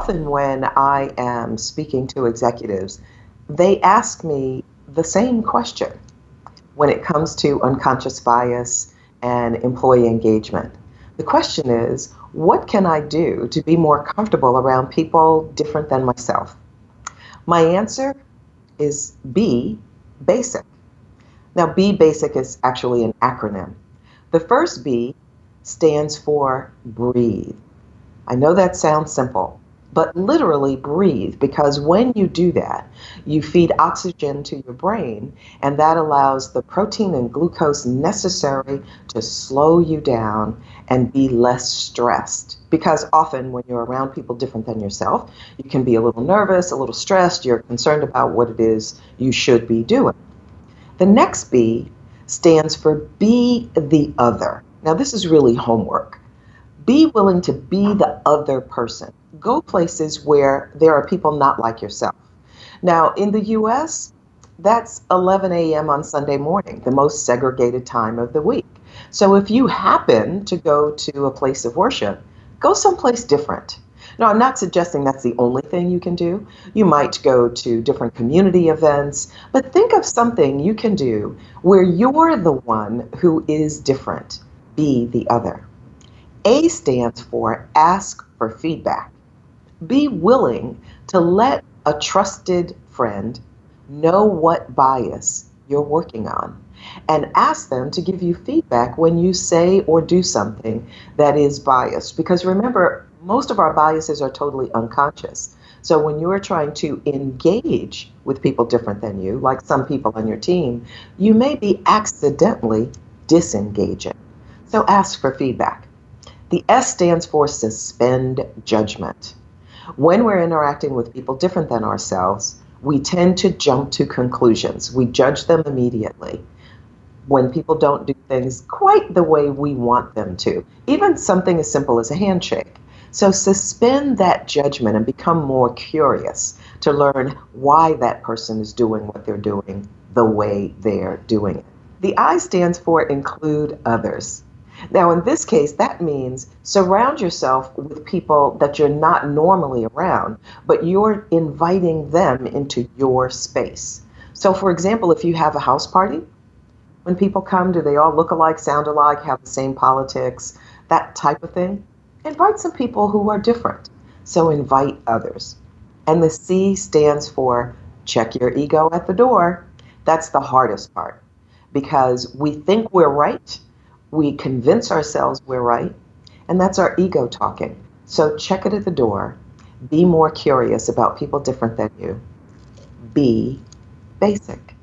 often when I am speaking to executives, they ask me the same question when it comes to unconscious bias and employee engagement. The question is, what can I do to be more comfortable around people different than myself? My answer is be basic. Now, be basic is actually an acronym. The first B stands for breathe. I know that sounds simple, but literally breathe, because when you do that, you feed oxygen to your brain, and that allows the protein and glucose necessary to slow you down and be less stressed. Because often when you're around people different than yourself, you can be a little nervous, a little stressed, you're concerned about what it is you should be doing. The next B stands for be the other. Now, this is really homework. Be willing to be the other person. Go places where there are people not like yourself. Now, in the US, that's 11 a.m. on Sunday morning, the most segregated time of the week. So if you happen to go to a place of worship, go someplace different. Now, I'm not suggesting that's the only thing you can do. You might go to different community events, but think of something you can do where you're the one who is different. Be the other. A stands for ask for feedback. Be willing to let a trusted friend know what bias you're working on and ask them to give you feedback when you say or do something that is biased. Because remember, most of our biases are totally unconscious. So when you're trying to engage with people different than you, like some people on your team, you may be accidentally disengaging. So ask for feedback. The S stands for suspend judgment. When we're interacting with people different than ourselves, we tend to jump to conclusions. We judge them immediately when people don't do things quite the way we want them to, even something as simple as a handshake. So suspend that judgment and become more curious to learn why that person is doing what they're doing the way they're doing it. The I stands for include others. Now, in this case, that means surround yourself with people that you're not normally around, but you're inviting them into your space. So, for example, if you have a house party, when people come, do they all look alike, sound alike, have the same politics, that type of thing? Invite some people who are different. So invite others. And the C stands for check your ego at the door. That's the hardest part, because we think we're right. We convince ourselves we're right, and that's our ego talking. So check it at the door. Be more curious about people different than you. Be basic.